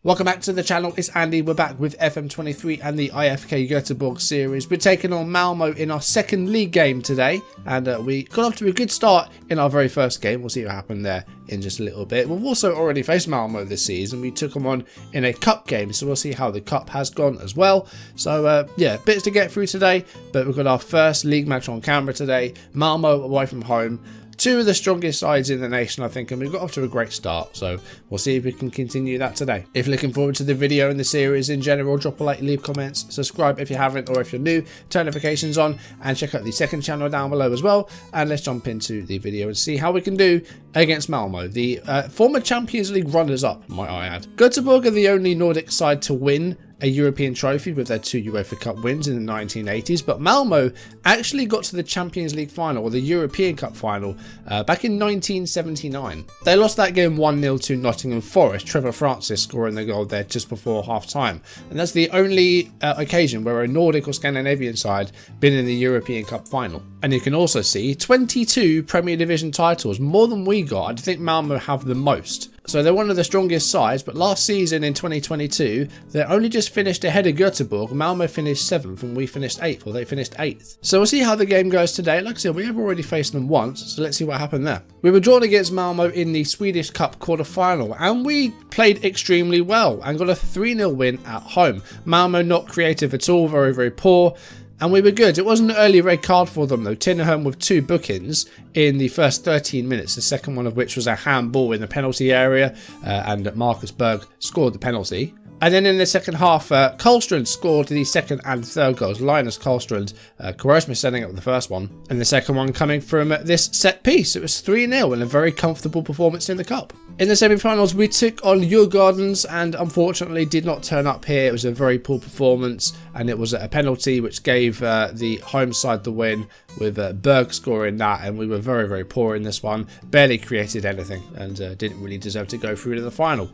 Welcome back to the channel, it's Andy. We're back with FM23 and the IFK Goteborg series. We're taking on Malmo in our second league game today, and we got off to a good start in our very first game. We'll see what happened there in just a little bit. We've also already faced Malmo this season. We took them on in a cup game, so we'll see how the cup has gone as well. So yeah, bits to get through today, but we've got our first league match on camera today. Malmo away from home. Two of the strongest sides in the nation, I think, and we've got off to a great start, so we'll see if we can continue that today. If you're looking forward to the video and the series in general, drop a like, leave comments, subscribe if you haven't, or if you're new, turn notifications on, and check out the second channel down below as well. And let's jump into the video and see how we can do against Malmo, the former Champions League runners-up, might I add. Goteborg are the only Nordic side to win a European trophy with their 2 UEFA Cup wins in the 1980s, but Malmo actually got to the Champions League final, or the European Cup final, back in 1979. They lost that game 1-0 to Nottingham Forest, Trevor Francis scoring the goal there just before half-time. And that's the only occasion where a Nordic or Scandinavian side been in the European Cup final. And you can also see 22 Premier Division titles, more than we got. I think Malmo have the most. So they're one of the strongest sides, but last season in 2022, they only just finished ahead of Göteborg. Malmo finished 7th and we finished 8th, or they finished 8th. So we'll see how the game goes today. Like I said, we have already faced them once, so let's see what happened there. We were drawn against Malmo in the Swedish Cup quarter-final, and we played extremely well and got a 3-0 win at home. Malmo not creative at all, very, very poor. And we were good. It wasn't an early red card for them though. Tinnerholm with 2 bookings in the first 13 minutes, the second one of which was a handball in the penalty area, and Marcus Berg scored the penalty. And then in the second half, Karlstrand scored the second and third goals. Linus Karlstrand, Korsma setting up the first one. And the second one coming from this set piece. It was 3-0 and a very comfortable performance in the cup. In the semi-finals, we took on Djurgårdens and unfortunately did not turn up here. It was a very poor performance, and it was a penalty which gave the home side the win, with Berg scoring that, and we were very, very poor in this one. Barely created anything and didn't really deserve to go through to the final.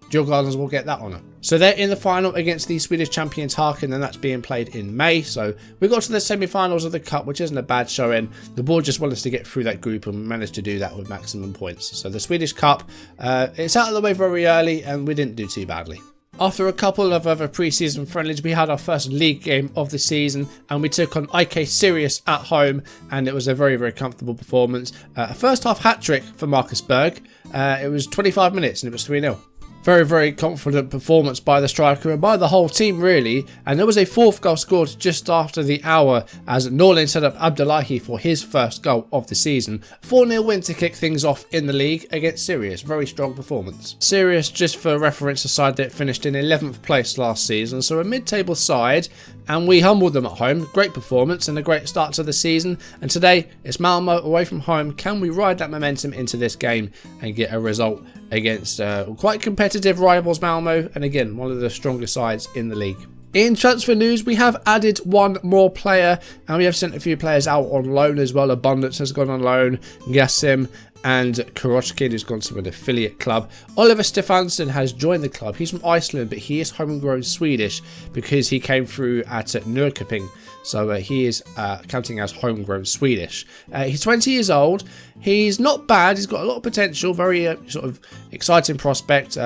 Djurgårdens will get that honour. So they're in the final against the Swedish champions Harken, and that's being played in May. So we got to the semi-finals of the cup, which isn't a bad showing. The board just wanted us to get through that group, and we managed to do that with maximum points. So the Swedish Cup, it's out of the way very early, and we didn't do too badly. After a couple of other pre-season friendlies, we had our first league game of the season, and we took on IK Sirius at home, and it was a very, very comfortable performance. A first half hat-trick for Marcus Berg. It was 25 minutes, and it was 3-0. Very, very confident performance by the striker and by the whole team really, and there was a 4th goal scored just after the hour as Norlin set up Abdullahi for his first goal of the season. 4-0 win to kick things off in the league against Sirius. Very strong performance. Sirius, just for reference, a side that finished in 11th place last season, so a mid-table side, and we humbled them at home. Great performance and a great start to the season, and today it's Malmo away from home. Can we ride that momentum into this game and get a result against quite competitive rivals Malmo, and again one of the strongest sides in the league? In transfer news, we have added one more player, and we have sent a few players out on loan as well. Abundance has gone on loan, Gassim and Korochkin, who's gone to an affiliate club. Oliver Stefansson has joined the club. He's from Iceland, but he is homegrown Swedish because he came through at Norrköping. So he is counting as homegrown Swedish. He's 20 years old. He's not bad. He's got a lot of potential. Very sort of exciting prospect.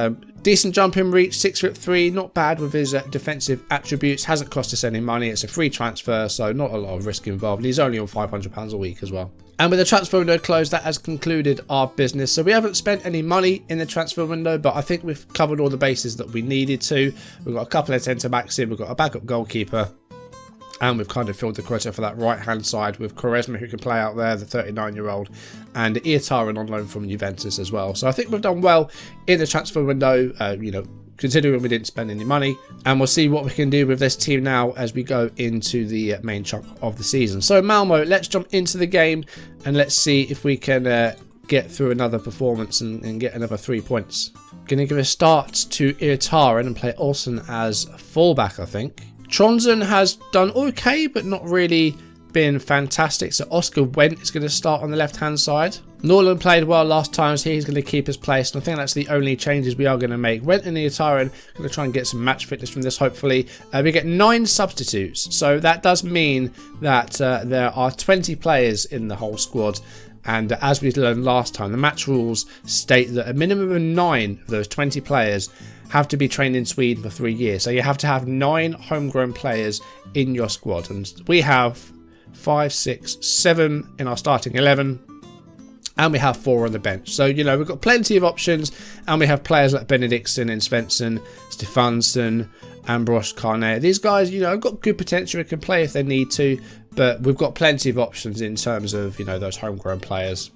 Decent jumping reach, 6'3", not bad with his defensive attributes. Hasn't cost us any money. It's a free transfer, so not a lot of risk involved. He's only on £500 a week as well. And with the transfer window closed, that has concluded our business. So we haven't spent any money in the transfer window, but I think we've covered all the bases that we needed to. We've got a couple of centre backs in. We've got a backup goalkeeper. And we've kind of filled the quota for that right-hand side with Korsma, who can play out there, the 39-year-old, and Iataren on loan from Juventus as well. So I think we've done well in the transfer window, you know, considering we didn't spend any money. And we'll see what we can do with this team now as we go into the main chunk of the season. So Malmo, let's jump into the game and let's see if we can get through another performance and get another 3 points. Going to give a start to Iataren and play Olsen as fullback, I think. Tronsen has done okay, but not really been fantastic. So Oscar Wendt is going to start on the left-hand side. Norland played well last time, so he's going to keep his place. And I think that's the only changes we are going to make. Wendt and Iataren going to try and get some match fitness from this, hopefully. We get 9 substitutes. So that does mean that there are 20 players in the whole squad. And as we learned last time, the match rules state that a minimum of 9 of those 20 players have to be trained in Sweden for 3 years. So you have to have 9 homegrown players in your squad. And we have 5, 6, 7 in our starting 11. And we have 4 on the bench. So, you know, we've got plenty of options. And we have players like Benediktsson and Svensson, Stefansson, Ambros, Carne. These guys, you know, have got good potential and can play if they need to. But we've got plenty of options in terms of, you know, those homegrown players.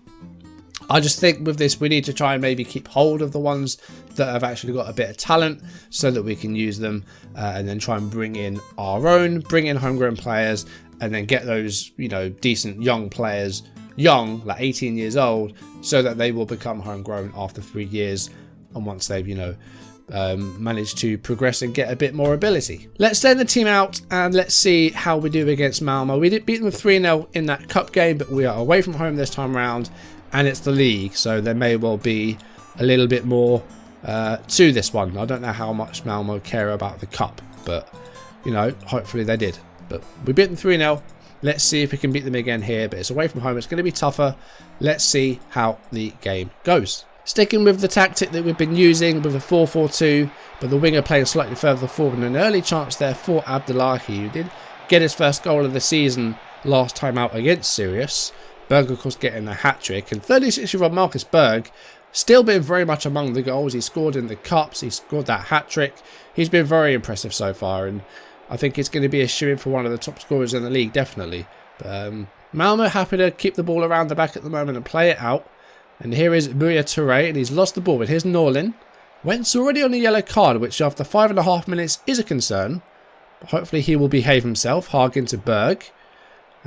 I just think with this, we need to try and maybe keep hold of the ones that have actually got a bit of talent so that we can use them and then try and bring in our own, bring in homegrown players and then get those, you know, decent young players, young, like 18 years old, so that they will become homegrown after 3 years and once they've, you know, managed to progress and get a bit more ability. Let's send the team out and let's see how we do against Malmo. We did beat them 3-0 in that cup game, but we are away from home this time around. And it's the league, so there may well be a little bit more to this one. I don't know how much Malmo care about the cup, but, you know, hopefully they did. But we beat them 3-0. Let's see if we can beat them again here, but it's away from home. It's going to be tougher. Let's see how the game goes. Sticking with the tactic that we've been using with the 4-4-2, but the winger playing slightly further forward. An early chance there for Abdullahi, who did get his first goal of the season last time out against Sirius. Berg, of course, getting a hat-trick. And 36-year-old Marcus Berg still been very much among the goals. He scored in the Cups. He scored that hat-trick. He's been very impressive so far. And I think it's going to be a shoo-in for one of the top scorers in the league, definitely. But, Malmo happy to keep the ball around the back at the moment and play it out. And here is Buya Touré, and he's lost the ball. But here's Norlin. Wentz already on a yellow card, which after 5.5 minutes is a concern. But hopefully he will behave himself. Hagen to Berg.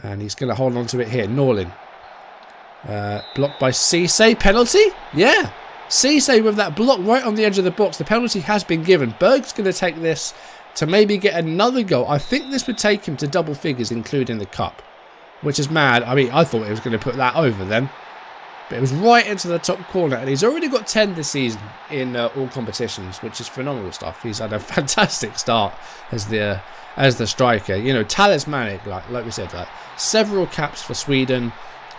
And he's going to hold on to it here. Norlin. Blocked by Ceesay. Penalty? Yeah. Ceesay with that block right on the edge of the box. The penalty has been given. Berg's going to take this to maybe get another goal. I think this would take him to double figures, including the cup. Which is mad. I mean, I thought he was going to put that over then. But it was right into the top corner. And he's already got 10 this season in all competitions, which is phenomenal stuff. He's had a fantastic start as the striker. You know, talismanic, like we said, like several caps for Sweden.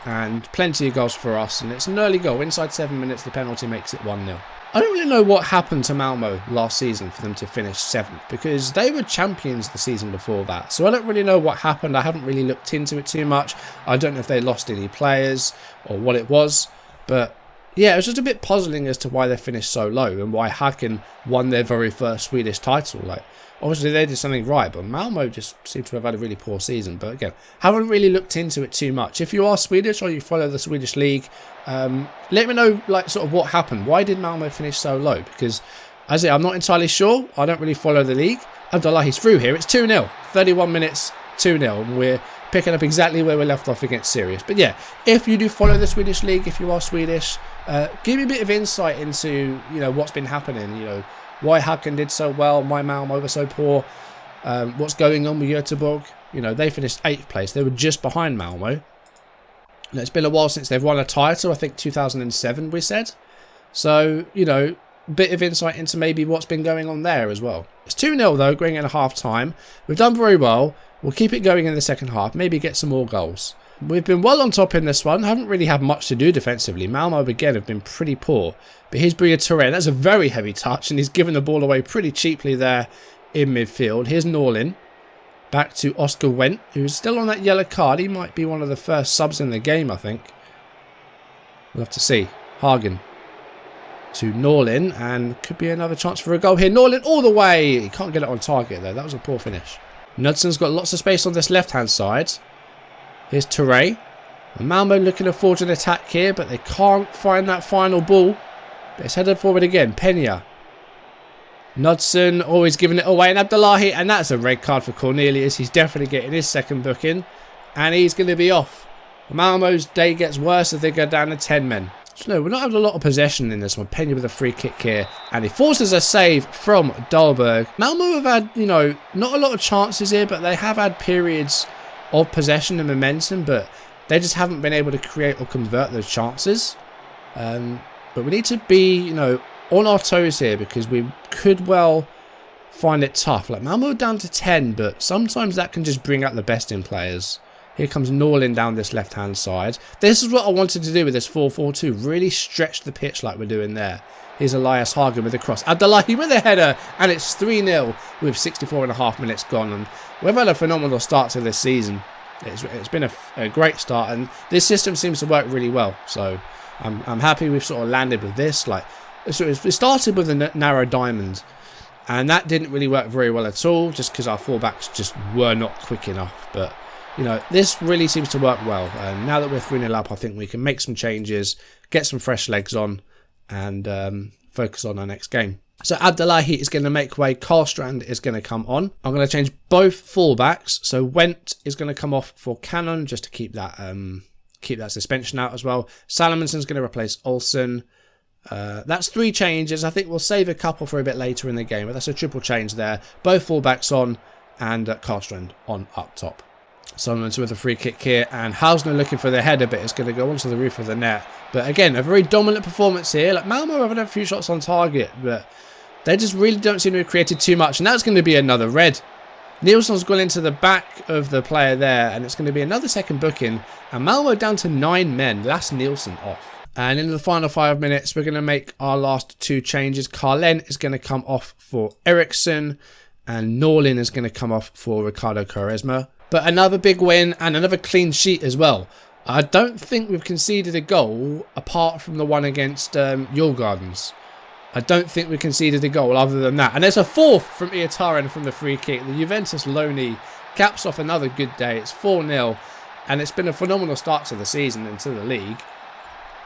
And plenty of goals for us, and it's an early goal. Inside 7 minutes, the penalty makes it 1-0. I don't really know what happened to Malmo last season for them to finish 7th, because they were champions the season before that. So I don't really know what happened. I haven't really looked into it too much. I don't know if they lost any players or what it was. But yeah, it was just a bit puzzling as to why they finished so low and why Haken won their very first Swedish title. Like, obviously they did something right, but Malmo just seemed to have had a really poor season. But again, haven't really looked into it too much. If you are Swedish or you follow the Swedish league, let me know like sort of what happened. Why did Malmo finish so low? Because as I'm not entirely sure. I don't really follow the league. Abdullahi's through here. It's 2-0. 31 minutes, 2-0. And we're picking up exactly where we left off against Sirius. But yeah, if you do follow the Swedish league, if you are Swedish, give me a bit of insight into, you know, what's been happening, you know, why Haken did so well, why Malmo were so poor, what's going on with Goteborg. You know, they finished 8th place. They were just behind Malmo. And it's been a while since they've won a title. I think 2007 we said. So, you know, a bit of insight into maybe what's been going on there as well. It's 2-0 though, going in at half time. We've done very well. We'll keep it going in the second half. Maybe get some more goals. We've been well on top in this one. Haven't really had much to do defensively. Malmo again have been pretty poor. But here's Buya Touré. That's a very heavy touch. And he's given the ball away pretty cheaply there in midfield. Here's Norlin. Back to Oscar Wendt, who's still on that yellow card. He might be one of the first subs in the game, I think. We'll have to see. Hagen to Norlin. And could be another chance for a goal here. Norlin all the way. He can't get it on target though. That was a poor finish. Knudsen's got lots of space on this left-hand side. Here's Touré. Malmo looking to forge an attack here, but they can't find that final ball. But it's headed forward again. Peña. Knudsen always giving it away. And Abdullahi. And that's a red card for Cornelius. He's definitely getting his second booking. And he's going to be off. Malmo's day gets worse as they go down to 10 men. So no, we're not having a lot of possession in this one. Peña with a free kick here. And he forces a save from Dahlberg. Malmo have had, you know, not a lot of chances here, but they have had periods of possession and momentum, but they just haven't been able to create or convert those chances. But we need to be, you know, on our toes here because we could well find it tough. Like Malmo are down to 10, but sometimes that can just bring out the best in players. Here comes Norlin down this left-hand side. This is what I wanted to do with this 4-4-2. Really stretch the pitch like we're doing there. Here's Elias Hagen with a cross. Abdullahi with a header, and it's 3-0 with 64.5 minutes gone. And we've had a phenomenal start to this season. It's been a great start, and this system seems to work really well. So I'm happy we've sort of landed with this. Like, so we started with a narrow diamond, and that didn't really work very well at all, just because our fullbacks just were not quick enough. But you know, this really seems to work well. And now that we're 3-0 up, I think we can make some changes, get some fresh legs on, and focus on our next game. So Abdullahi is going to make way. Karlstrand is going to come on. I'm going to change both fullbacks. So Wendt is going to come off for Cannon, just to keep that suspension out as well. Salomonson's going to replace Olsen. That's 3 changes. I think we'll save a couple for a bit later in the game, but that's a triple change there. Both fullbacks on, and Karlstrand on up top. Solomonson with a free kick here, and Hausner looking for the header, but it's going to go onto the roof of the net. But again, a very dominant performance here. Like, Malmo have had a few shots on target, but they just really don't seem to have created too much, and that's going to be another red. Nielsen's gone into the back of the player there, and it's going to be another second booking, and Malmo down to 9 men. That's Nielsen off. And in the final 5 minutes, we're going to make our last 2 changes. Carlen is going to come off for Eriksson, and Norlin is going to come off for Ricardo Quaresma. But another big win and another clean sheet as well. I don't think we've conceded a goal apart from the one against Djurgårdens. I don't think we conceded a goal other than that. And there's a 4th from Iataren from the free kick. The Juventus Loney caps off another good day. It's 4-0, and it's been a phenomenal start to the season and to the league.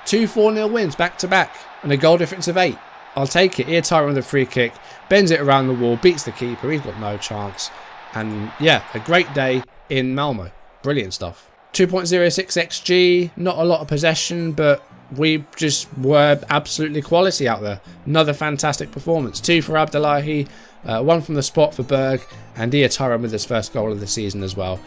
2 4-0 wins back to back and a goal difference of 8. I'll take it. Iataren with a free kick, bends it around the wall, beats the keeper. He's got no chance. And yeah, a great day in Malmo. Brilliant stuff. 2.06 XG, not a lot of possession, but we just were absolutely quality out there. Another fantastic performance. 2 for Abdullahi, 1 from the spot for Berg, and Iataren with his first goal of the season as well.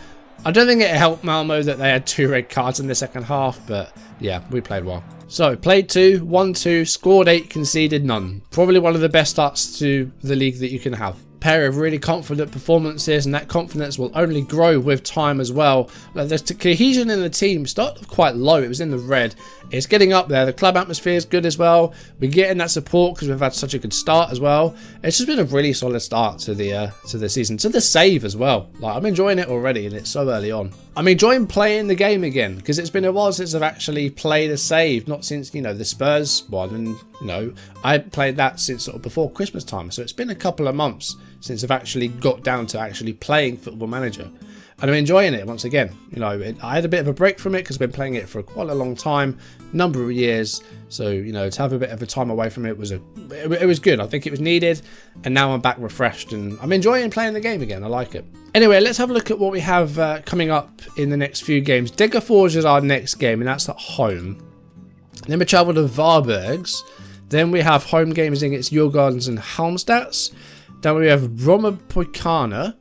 I don't think it helped Malmo that they had 2 red cards in the second half, but yeah, we played well. So, played 2, won 2, scored 8, conceded none. Probably one of the best starts to the league that you can have. Pair of really confident performances, and that confidence will only grow with time as well. Like, the cohesion in the team started quite low. It was in the red. It's getting up there. The club atmosphere is good as well. We're getting that support because we've had such a good start as well. It's just been a really solid start to the season, to the save as well. Like, I'm enjoying it already, and it's so early on. I'm enjoying playing the game again because it's been a while since I've actually played a save. Not since, you know, the Spurs one, and you know, I played that since sort of before Christmas time. So it's been a couple of months since I've actually got down to actually playing Football Manager. And I'm enjoying it once again. You know, I had a bit of a break from it because I've been playing it for quite a long time, number of years. So, you know, to have a bit of a time away from it was good. I think it was needed. And now I'm back refreshed and I'm enjoying playing the game again. I like it. Anyway, let's have a look at what we have coming up in the next few games. Degerfors is our next game, and that's at home. Then we travel to Varbergs. Then we have home games against Djurgårdens and Halmstads. Then we have Brommapojkarna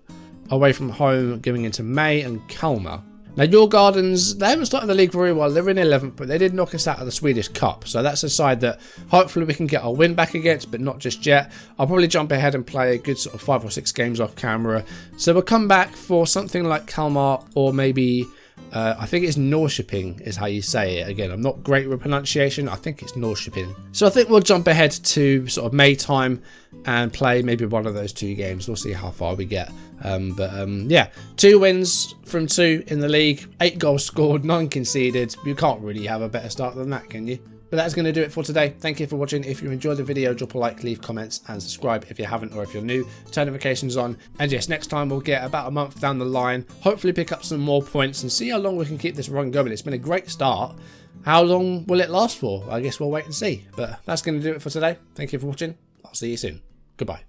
away from home going into May, and Kalmar. Now, Djurgårdens, they haven't started the league very well. They're in 11th, but they did knock us out of the Swedish Cup. So that's a side that hopefully we can get our win back against, but not just yet. I'll probably jump ahead and play a good sort of 5 or 6 games off camera. So we'll come back for something like Kalmar, or maybe I think it's Norrköping is how you say it. Again, I'm not great with pronunciation. I think it's Norrköping. So I think we'll jump ahead to sort of May time and play maybe one of those 2 games. We'll see how far we get. Yeah, 2 wins from 2 in the league, 8 goals scored, 9 conceded. You can't really have a better start than that, can you? But that's going to do it for today. Thank you for watching. If you enjoyed the video, drop a like, leave comments, and subscribe if you haven't, or if you're new, turn notifications on. And yes, next time we'll get about a month down the line, hopefully pick up some more points and see how long we can keep this run going. It's been a great start. How long will it last for? I guess we'll wait and see. But that's going to do it for today. Thank you for watching. I'll see you soon. Goodbye.